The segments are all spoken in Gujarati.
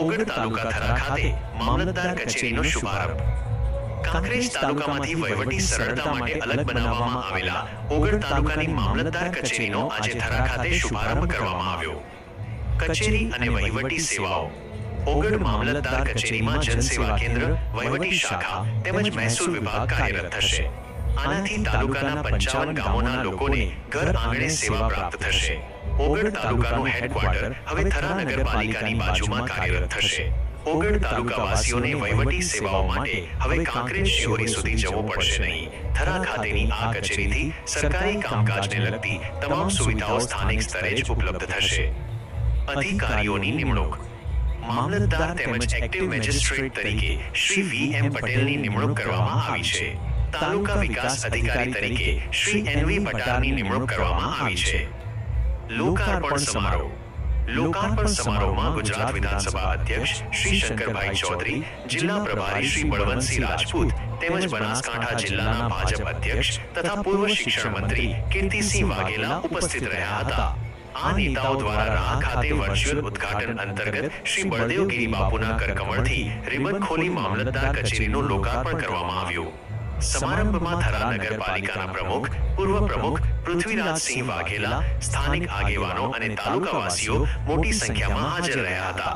ઓગળ તાલુકા થરા ખાતે મામલતદાર કચેરીનો શુભારંભ। કાંકરેજ તાલુકામાંથી વહીવટી સરળતા માટે અલગ બનાવવામાં આવેલા ઓગળ તાલુકાની મામલતદાર કચેરીનો આજે થરા ખાતે શુભારંભ કરવામાં આવ્યો। કચેરી અને વહીવટી સેવાઓ। ઓગળ મામલતદાર કચેરીમાં જનસેવા કેન્દ્ર, વહીવટી શાખા તેમજ મહેસૂલ વિભાગ કાર્યરત થશે। આનાથી તાલુકાના 55 ગામોના લોકોને ઘર આંગણે સેવા પ્રાપ્ત થશે। ઓગળ તાલુકાનું હેડક્વાર્ટર હવે થરા નગરપાલિકાની બાજુમાં કાર્યરત થશે। ઓગળ તાલુકાવાસીઓને વહીવટી સેવાઓ માટે હવે કાંકરેજ શિહોરી સુધી જવું પડશે નહીં। થરા ખાતેની આ કચેરીથી સરકારી કામકાજને લગતી તમામ સુવિધાઓ સ્થાનિક સ્તરે જ ઉપલબ્ધ થશે। અધિકારીઓની નિમણૂક। મામલતદાર તેમજ એક્ટિવ મેજિસ્ટ્રેટ તરીકે શ્રી વી.એમ. પટેલની નિમણૂક કરવામાં આવી છે। તાલુકા વિકાસ અધિકારી તરીકે શ્રી એન.વી. પટારની નિમણૂક કરવામાં આવી છે। લોકાર્પણ સમારોહ। લોકાર્પણ સમારોહમાં ગુજરાત વિધાનસભા અધ્યક્ષ શ્રી શંકરભાઈ ચૌધરી, જિલ્લા પ્રભારી શ્રી બળવંતસિંહ રાજપૂત તેમજ બનાસકાંઠા જિલ્લાના ભાજપ અધ્યક્ષ તથા પૂર્વ શિક્ષણ મંત્રી કીર્તિસિંહ વાઘેલા ઉપસ્થિત રહ્યા હતા। આ નેતાઓ દ્વારા રાહ ખાતે વર્ચ્યુઅલ ઉદ્ઘાટન અંતર્ગત શ્રી બળદેવગીરી બાપુના કરકમળથી રિબન ખોલી મામલતદાર કચેરીનું લોકાર્પણ કરવામાં આવ્યું। સમારંભમાં થરા નગરપાલિકાના પ્રમુખ, પૂર્વ પ્રમુખ પૃથ્વીરાજસિંહ વાઘેલા, સ્થાનિક આગેવાનો અને તાલુકાવાસીઓ મોટી સંખ્યામાં હાજર રહ્યા હતા।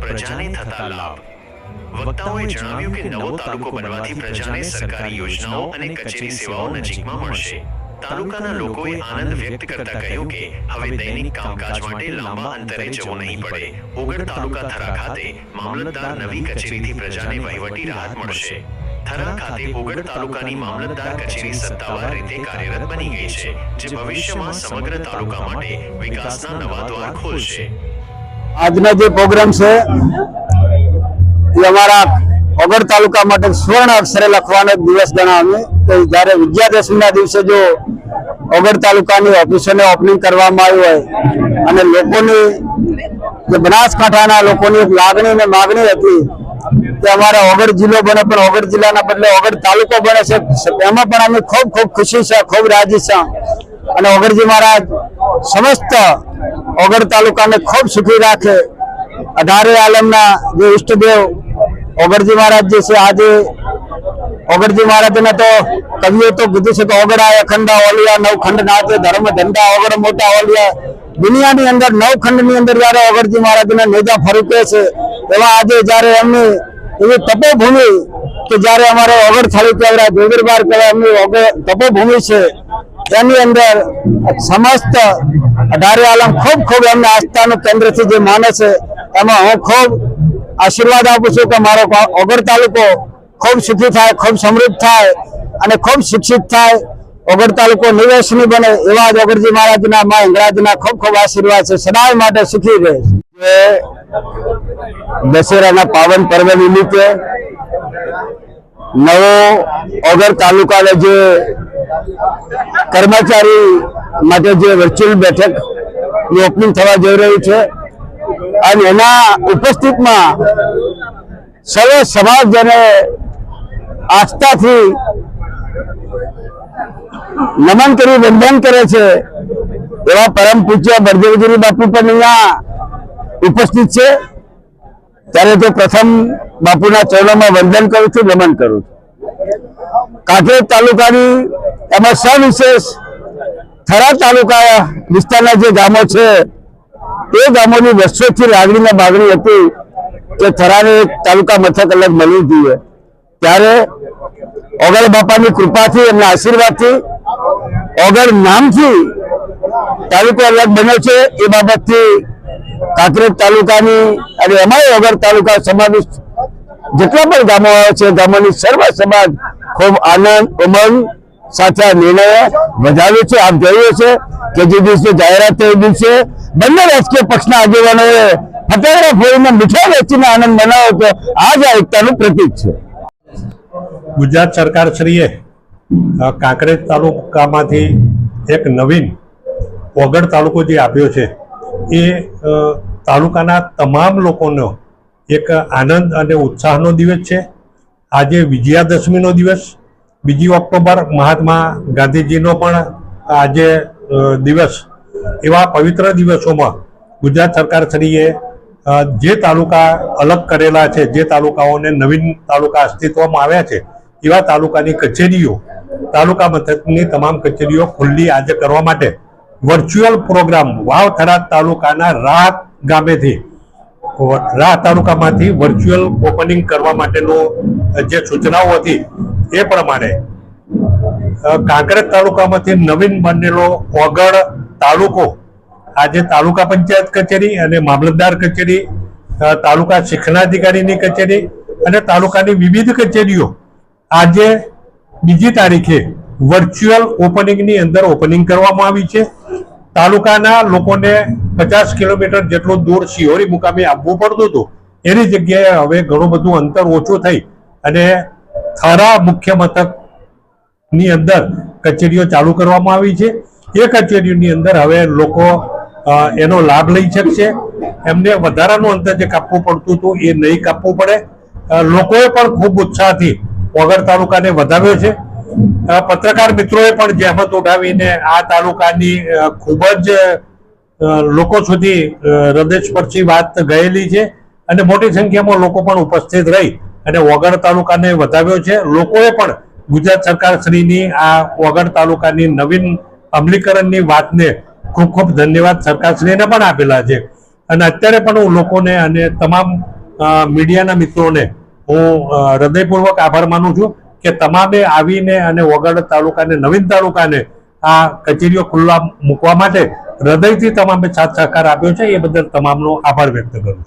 પ્રજાને થતા લાભ। વક્તાઓએ જણાવ્યું કે નવો તાલુકો બનવાથી પ્રજાને સરકારી યોજનાઓ અને કચેરી સેવાઓ નજીકમાં મળશે। તાલુકાના લોકોએ આનંદ વ્યક્ત કરતા કહ્યું કે હવે દૈનિક કામકાજ માટે લાંબા અંતરે જવું નહીં પડે। ઓગળ તાલુકા થરા ખાતે મામલતદાર નવી કચેરીથી પ્રજાને વહીવટી રાહત મળશે। થરા ખાતે ઓગળ તાલુકાની મામલતદાર કચેરી સત્તાવાર રીતે કાર્યરત બની ગઈ છે, જે ભવિષ્યમાં સમગ્ર તાલુકા માટે વિકાસના નવા દ્વાર ખોલશે। આજનો જે પ્રોગ્રામ છે એ અમારા ઓગળ તાલુકા માટે સ્વર્ણ અક્ષરે લખવાનો દિવસ ગણાવીએ કે જ્યારે વિજયાદશમીના દિવસે જો ઓગળ તાલુકાની ઓફિસોને ઓપનિંગ કરવામાં આવ્યું હોય અને લોકોની જે બનાસકાંઠાના લોકોની એક લાગણી અને માગણી હતી કે અમારા ઓગળ જિલ્લો બને, પણ ઓગળ જિલ્લાના બદલે ઓગળ તાલુકો બને છે, એમાં પણ અમે ખૂબ ખૂબ ખુશી છે, ખૂબ રાજી છે। અને ઓગળજી મહારાજ સમસ્ત ઓગળ તાલુકાને ખૂબ સુખી રાખે। 18 આલમના જે ઈષ્ટદેવ ઓગળજી મહારાજ જે છે, આજે ઓગળજી મહારાજને તો કવિઓ તો કીધું છે કે ઓગળા અખંડા ઓલિયા નવખંડ નાથે ધર્મ ધંધા ઓગળ મોટા ઓલિયા। દુનિયાની અંદર નવખંડની અંદર જયારે ઓગળજી મહારાજને નેજા ફરકે છે, એવા આજે જયારે એમની એવી તપોભૂમિ કે જયારે અમારે ઓગળ થાળી કહેવાય, જોગીરબાર કહેવાય, એમની તપોભૂમિ છે, એની અંદર સમસ્ત 18 આલમ ખૂબ ખૂબ એમને આસ્થાનું કેન્દ્રથી જે માને છે, એમાં હું ખૂબ આશીર્વાદ આપું છું કે મારો ઓગળ તાલુકો ખૂબ સુખી થાય, ખૂબ સમૃદ્ધ થાય અને ખૂબ શિક્ષિત થાય। ઓગળ તાલુકો નિવેશની બને એવા જ ઓગળજી મહારાજના, મા હિંગળાજના ખૂબ ખૂબ આશીર્વાદ છે। સદાય માટે સુખી રહે। દશેરાના પાવન પર્વ નિમિત્તે નવો ઓગળ તાલુકાને જે કર્મચારી માટે જે વર્ચ્યુઅલ બેઠક ઓપનિંગ થવા જઈ રહી છે અને એના ઉપસ્થિતમાં સર્વે સમાજજને આસ્થાથી નમન કરી વંદન કરે છે એવા પરમ પૂજ્ય બળદેવગીરી બાપુ પણ અહીંયા ઉપસ્થિત છે। ત્યારે તો પ્રથમ બાપુના ચરણોમાં વંદન કરું છું, નમન કરું છું। કાંકરેજ તાલુકાની એમાં સવિશેષ થરા તાલુકા વિસ્તારના જે ગામો છે એ ગામોની વર્ષોથી લાગણીને માગણી હતી કે થરાને એક તાલુકા મથક અલગ મળવું જોઈએ। ત્યારે ઓગળ બાપાની કૃપાથી, એમના આશીર્વાદથી ઓગળ નામથી તાલુકો અલગ બન્યો છે। એ બાબતથી કાંકરેજ તાલુકાની અને એમાંય ઓગળ તાલુકા સમાવિષ્ટ જેટલા પણ ગામો આવે છે, ગામોની સર્વ સમાજ ખૂબ આનંદ ઉમંગ સાથે આ નિર્ણય વધાવ્યો છે। આપ જોયું છે કે જે દિવસે જાહેરાત થઈ દિવસે બંને રાજકીય પક્ષના આગેવાનોએ ફટાકડા ફોડીને મીઠાઈ વેચીને આનંદ મનાવ્યો હતો। આ જ એકતાનું પ્રતીક છે। ગુજરાત સરકાર શ્રીએ કાંકરેજ તાલુકામાંથી એક નવીન ઓગળ તાલુકો જે આપ્યો છે, એ તાલુકાના તમામ લોકોનો એક આનંદ અને ઉત્સાહનો દિવસ છે। આજે વિજયાદશમીનો દિવસ, 2 ઓક્ટોબર મહાત્મા ગાંધીજીનો પણ આજે દિવસ। એવા પવિત્ર દિવસોમાં ગુજરાત સરકાર શ્રીએ જે તાલુકા અલગ કરેલા છે, જે તાલુકાઓને નવીન તાલુકા અસ્તિત્વમાં આવ્યા છે, એવા તાલુકાની કચેરીઓ, તાલુકા મથકની તમામ કચેરીઓ ખુલ્લી આજે કરવા માટે વર્ચ્યુઅલ પ્રોગ્રામ વાવ થરાદ તાલુકાના રાહ ગામેથી રાહ તાલુકામાંથી વર્ચ્યુઅલ ઓપનિંગ કરવા માટેનું જે સૂચનાઓ હતી એ પ્રમાણે કાંકરેજ તાલુકામાંથી નવીન બનેલો ઓગળ તાલુકો આજે તાલુકા પંચાયત કચેરી અને મામલતદાર કચેરી, તાલુકા શિક્ષણાધિકારીની કચેરી અને તાલુકાની વિવિધ કચેરીઓ આજે 2જી તારીખે વર્ચ્યુઅલ ઓપનિંગની અંદર ઓપનિંગ કરવામાં આવી છે. તાલુકાના લોકોને 50 કિલોમીટર જેટલું દૂર શિહોરી મુકામે આવવું પડતું હતું, એની જગ્યાએ હવે ઘણું બધું અંતર ઓછું થઈ અને થરા મુખ્ય મથકની અંદર કચેરીઓ ચાલુ કરવામાં આવી છે. એ કચેરીઓની અંદર હવે લોકો એનો લાભ લઈ શકશે. એમને વધારાનું અંતર જે કાપવું પડતું હતું એ નહીં કાપવું પડે. લોકોએ પણ ખૂબ ઉત્સાહથી ઓગળ તાલુકાને વધાવ્યો છે. પત્રકાર મિત્રોએ પણ જહેમત ઉઠાવીને આ તાલુકાની ખૂબ જ લોકો સુધી હૃદયસ્પર્શી વાત ગયેલી છે અને મોટી સંખ્યામાં લોકો પણ ઉપસ્થિત રહી અને ઓગળ તાલુકાને વધાવ્યો છે. લોકોએ પણ ગુજરાત સરકાર શ્રીની આ ઓગળ તાલુકાની નવીન અમલીકરણની વાતને ખૂબ ખૂબ ધન્યવાદ સરકારશ્રીને પણ આપેલા છે. અને અત્યારે પણ હું લોકોને અને તમામ મીડિયાના મિત્રોને હું હૃદયપૂર્વક આભાર માનું છું કે તમામે આવીને અને ઓગળ તાલુકાને, નવીન તાલુકાને આ કચેરીઓ ખુલ્લા મૂકવા માટે હૃદયથી તમામે સાથ સહકાર આપ્યો છે. એ બદલ તમામનો આભાર વ્યક્ત કરું છું.